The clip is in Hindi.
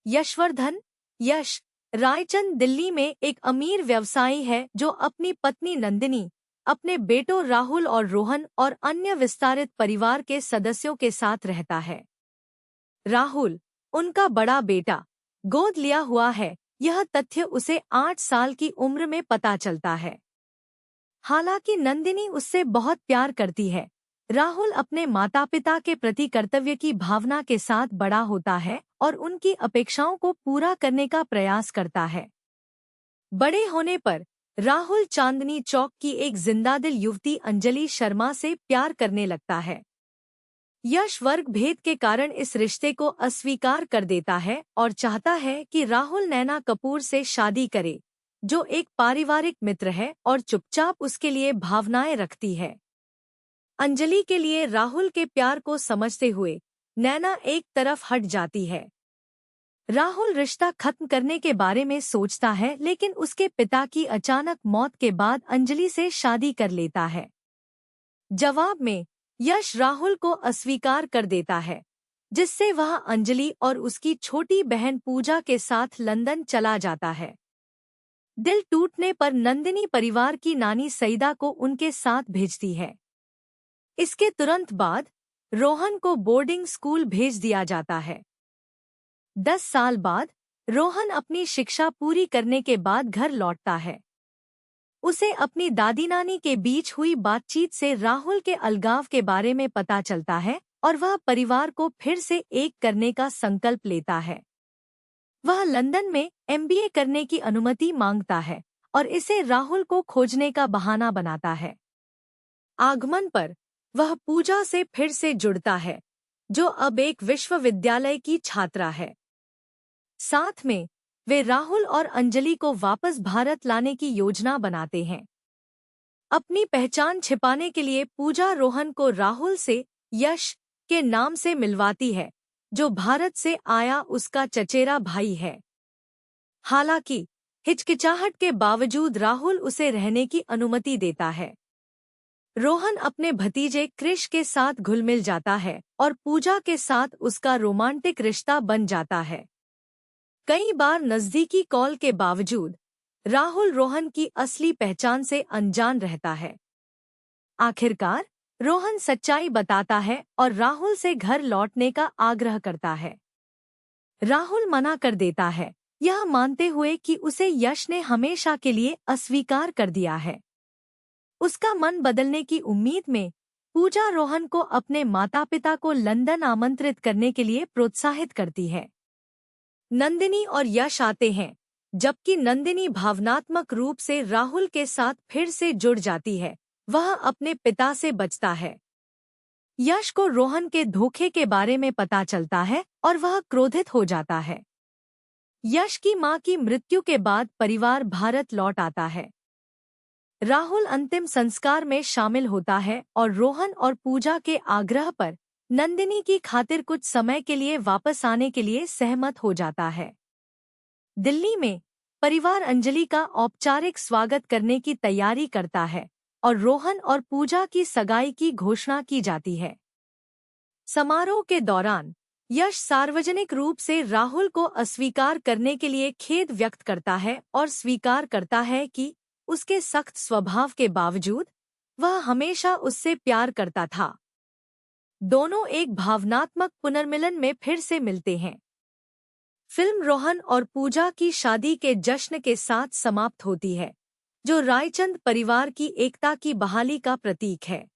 यशवर्धन यश रायचंद दिल्ली में एक अमीर व्यवसायी है जो अपनी पत्नी नंदिनी, अपने बेटों राहुल और रोहन और अन्य विस्तारित परिवार के सदस्यों के साथ रहता है। राहुल, उनका बड़ा बेटा, गोद लिया हुआ है। यह तथ्य उसे 8 साल की उम्र में पता चलता है। हालांकि नंदिनी उससे बहुत प्यार करती है। राहुल अपने माता पिता के प्रति कर्तव्य की भावना के साथ बड़ा होता है और उनकी अपेक्षाओं को पूरा करने का प्रयास करता है। बड़े होने पर राहुल चांदनी चौक की एक जिंदादिल युवती अंजलि शर्मा से प्यार करने लगता है। यश वर्ग भेद के कारण इस रिश्ते को अस्वीकार कर देता है और चाहता है कि राहुल नैना कपूर से शादी करे, जो एक पारिवारिक मित्र है और चुपचाप उसके लिए भावनाएं रखती है। अंजलि के लिए राहुल के प्यार को समझते हुए नैना एक तरफ हट जाती है। राहुल रिश्ता खत्म करने के बारे में सोचता है, लेकिन उसके पिता की अचानक मौत के बाद अंजलि से शादी कर लेता है। जवाब में यश राहुल को अस्वीकार कर देता है, जिससे वह अंजलि और उसकी छोटी बहन पूजा के साथ लंदन चला जाता है। दिल टूटने पर नंदिनी परिवार की नानी सईदा को उनके साथ भेजती है। इसके तुरंत बाद रोहन को बोर्डिंग स्कूल भेज दिया जाता है। 10 साल बाद रोहन अपनी शिक्षा पूरी करने के बाद घर लौटता है। उसे अपनी दादी नानी के बीच हुई बातचीत से राहुल के अलगाव के बारे में पता चलता है और वह परिवार को फिर से एक करने का संकल्प लेता है। वह लंदन में MBA करने की अनुमति मांगता है और इसे राहुल को खोजने का बहाना बनाता है। आगमन पर वह पूजा से फिर से जुड़ता है, जो अब एक विश्वविद्यालय की छात्रा है। साथ में वे राहुल और अंजलि को वापस भारत लाने की योजना बनाते हैं। अपनी पहचान छिपाने के लिए पूजा रोहन को राहुल से यश के नाम से मिलवाती है, जो भारत से आया उसका चचेरा भाई है। हालांकि हिचकिचाहट के बावजूद राहुल उसे रहने की अनुमति देता है। रोहन अपने भतीजे क्रिश के साथ घुल-मिल जाता है और पूजा के साथ उसका रोमांटिक रिश्ता बन जाता है। कई बार नज़दीकी कॉल के बावजूद राहुल रोहन की असली पहचान से अनजान रहता है। आखिरकार रोहन सच्चाई बताता है और राहुल से घर लौटने का आग्रह करता है। राहुल मना कर देता है, यह मानते हुए कि उसे यश ने हमेशा के लिए अस्वीकार कर दिया है। उसका मन बदलने की उम्मीद में पूजा रोहन को अपने माता-पिता को लंदन आमंत्रित करने के लिए प्रोत्साहित करती है। नंदिनी और यश आते हैं, जबकि नंदिनी भावनात्मक रूप से राहुल के साथ फिर से जुड़ जाती है। वह अपने पिता से बचता है। यश को रोहन के धोखे के बारे में पता चलता है और वह क्रोधित हो जाता है। यश की मां की मृत्यु के बाद परिवार भारत लौट आता है। राहुल अंतिम संस्कार में शामिल होता है और रोहन और पूजा के आग्रह पर नंदिनी की खातिर कुछ समय के लिए वापस आने के लिए सहमत हो जाता है। दिल्ली में परिवार अंजलि का औपचारिक स्वागत करने की तैयारी करता है और रोहन और पूजा की सगाई की घोषणा की जाती है। समारोह के दौरान यश सार्वजनिक रूप से राहुल को अस्वीकार करने के लिए खेद व्यक्त करता है और स्वीकार करता है कि उसके सख्त स्वभाव के बावजूद वह हमेशा उससे प्यार करता था। दोनों एक भावनात्मक पुनर्मिलन में फिर से मिलते हैं। फिल्म रोहन और पूजा की शादी के जश्न के साथ समाप्त होती है, जो रायचंद परिवार की एकता की बहाली का प्रतीक है।